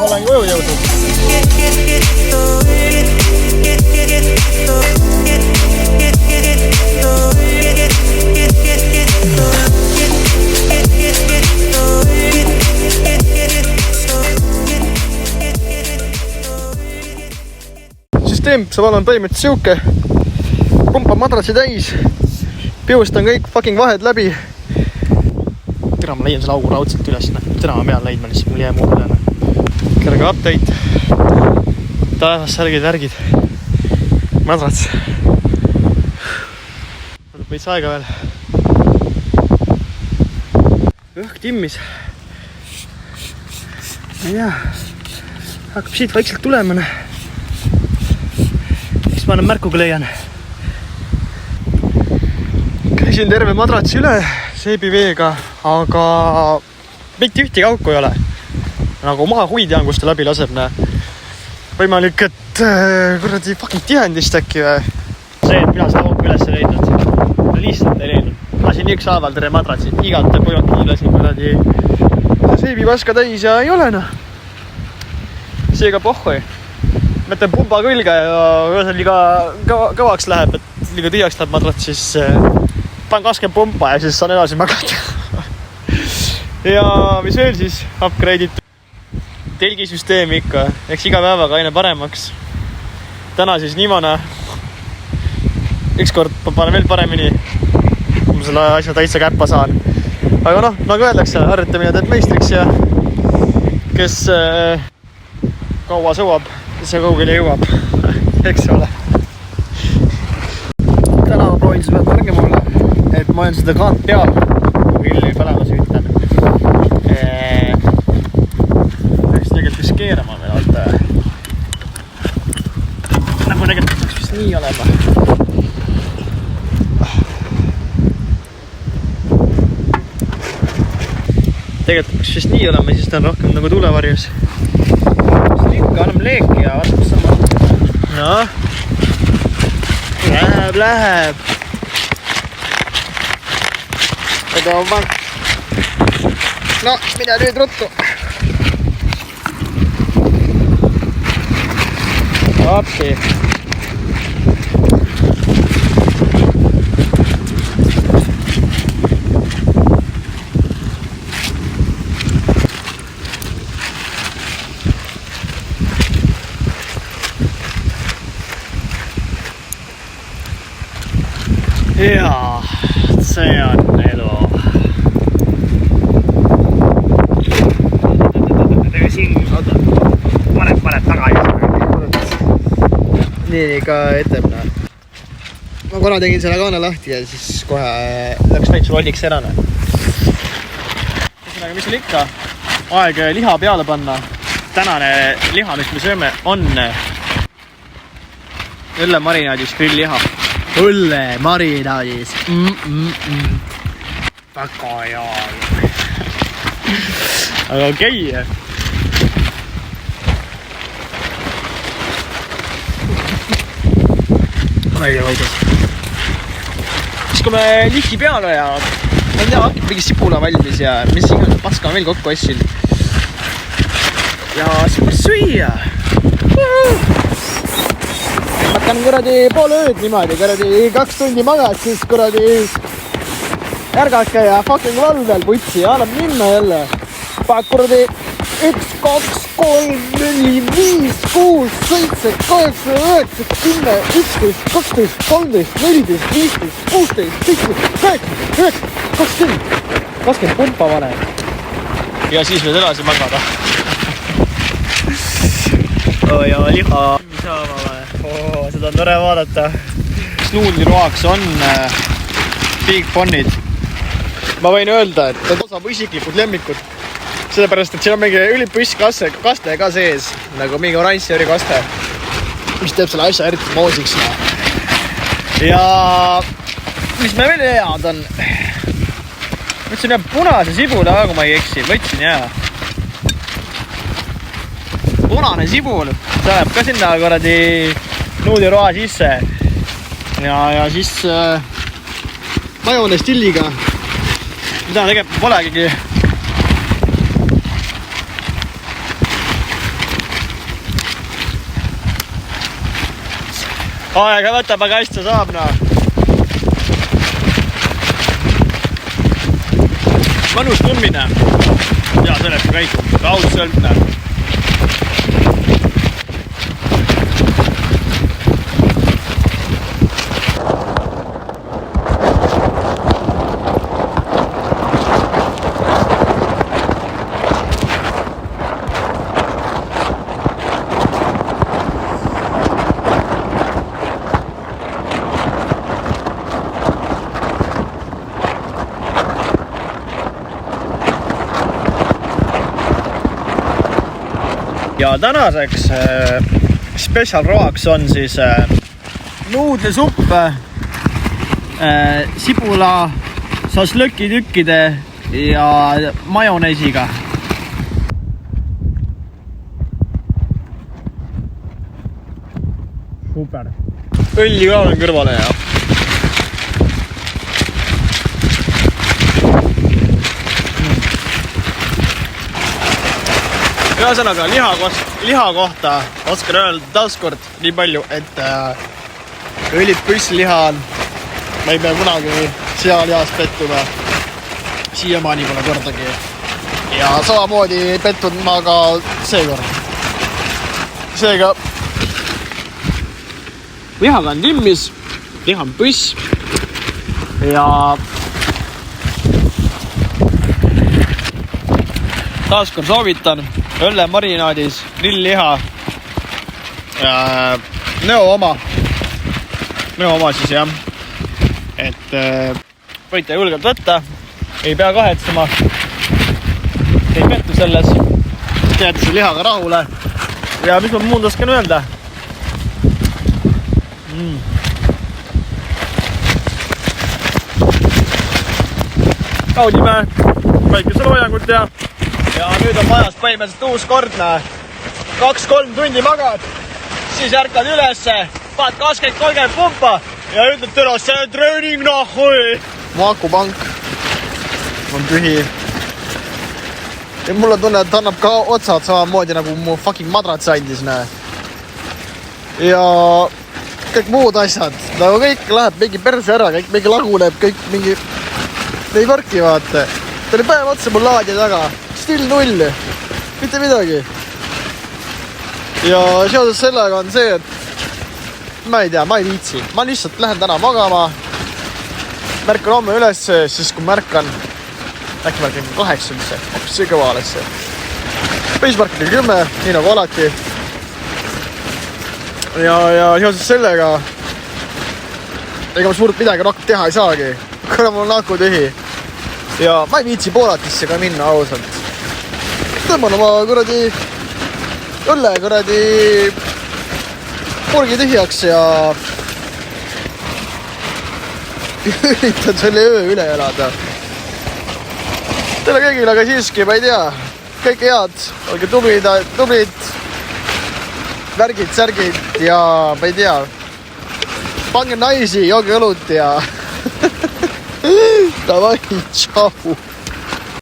olen koju jõudnud. Süsteem saab olema põhimõtteliselt siuke. Pumpa madratsi täis. Piustan kõik fucking vahed läbi. Tere, ma leian selle augu raudselt üles. Tere, ma pean leidma lihtsalt, mul jäi muu üle. Kerge update. Taevas särgid, värgid. Madrats. Tuleb veits aega veel. Õhk timmis. Ma ei tea. Hakkab siit vaikselt tulemane. Eks ma enam märkuga leian. Käisin terve madratsi üle seebiveega, aga mitte ühtegi auku ei ole. Nagu maha huidianguste läbi laseb. Võimalik, et kuradi fucking tihendist äkki või? See, et mina seda auku üles leidnud. Lihtsalt ei leidnud. Lasin üks haaval tere madratsid. Igate pojaki lasin kuradi seebivaska täis ja ei ole Seega pohhui. Mõtlen pumba külge ja kui see liiga kõvaks läheb, et liiga tihjaks läheb madrats, siis panen 20 pumpa ja siis saan edasi magada. Ja mis veel siis upgrade'id? Telgisüsteemi ikka, eks iga päevaga aina paremaks. Täna siis niimane. Ükskord panen veel paremini, kui ma selle asja täitsa käppa saan. Aga nagu öeldakse, harjutamine teeb meistriks ja kes kaua sõuab, see kaugele jõuab. Eks ole. Täna ma proovin siis märge mulle, et ma olen seda kaant peal, kui illi põlema süütan. Peaks tegelikult vist keerama veel alt. Nagu tegelikult peaks vist nii olema. Tegelikult peaks vist nii olema, siis ta on rohkem nagu tulevarjus. Ikka anname leeki ja vaata, kus on. Läheb. Aga ma... mida nüüd ruttu? Appi. Jaa, see on elu. Tega siin, oota, paned taga nii ka etemna. Ma korra tegin selle kaana lahti ja siis kohe läks veits rolliks ära. Mis on ikka? Aeg liha peale panna. Tänane liha, mis me sööme, on õlle marinaadis grillliha. Õlle marinaadis. Väga hea. Aga okei. Vaidus. Siis kui me lihti peale ja ma ei tea, hakkab mingi sipula valmis ja mis iganes paska on veel kokku assil. Ja siis ma süüa. Ma hakkan kuradi pool ööd niimoodi, kuradi 2 tundi magad, siis kuradi ärgake ja fucking valvel putsi ja annab minna jälle. Paad kuradi 1, 2, 3, 4, 5, 6, 7, 8, 9, 10, 11, 12, 13, 14, 15, 16, 17, 18, 19, 20 pumpa vanem. Ja siis võid edasi magada. Ja liha saama või. Seda on tore vaadata. Snuudliroaks on Big Bonid. Ma võin öelda, et need osa isiklikud lemmikud. Sellepärast, et siin on mingi ülipüss kaste ka sees. Nagu mingi oranžsööri kaste. Mis teeb selle asja eriti moosiks. Ja mis me veel head on? Võtsin jah punase sibula, kui ma ei eksi. Võtsin jah. Punane sibul. See läheb ka sinna korradi nuudiroa sisse. Ja siis majoone stilliga. Mida tegelikult polegi Aega võtab, aga hästi saab, Mõnus tummine. Ja sellest käiku. Raudselt, ja tänaseks special roaks on siis nuudlesupp sibula šašlõkitükkide ja majoneesiga. Super. Õlli ka olen kõrvale ja ühesõnaga liha kohta oskan öelda taaskord nii palju, et õlid püssliha on. Ma ei pea kunagi sealihas pettuma. Siiamaani pole kordagi. Ja samamoodi ei pettunud ma ka seekord. Seega lihaga on timmis, liha on püss ja taaskord soovitan õlle marinaadis, lillliha ja Nõo oma siis jah, et võite julgelt võtta, ei pea kahetsema, ei pettu selles, teete see lihaga rahule ja mis ma muud oskan öelda? Naudime päikeseloojangut ja nüüd on majas põhimõtteliselt uus kord, 2-3 tundi magad, siis ärkad ülesse, paad 20-30 pumpa ja ütled täna see treening nahhui. Mu akupank on tühi. Ja mulle tunne, et annab ka otsad samamoodi nagu mu fucking madrats andis. Ja kõik muud asjad, nagu kõik läheb mingi perse ära, kõik mingi laguneb, kõik mingi ei võrki vaata. Ta oli päev otsa mul laadja taga. Still 0, mitte midagi. Ja seoses sellega on see, et ma ei tea, ma ei viitsi. Ma lihtsalt lähen täna magama. Märkan homme üles, siis kui märkan, äkki märkan 8 üldse, hoopis see kõva alles see. Pacemark 10, nii nagu alati. Ja seoses sellega ega ma suurt midagi rohkem teha ei saagi. Kuna mul on aku tühi. Ja ma ei viitsi Poolatisse ka minna ausalt. Tõmban oma õlle purgi tühjaks ja üritan selle öö üle elada. Teile kõigil aga siiski, ma ei tea, kõik head, olge tublid, värgid, särgid ja ma ei tea, pange naisi, jooge õlut ja davai, tšau.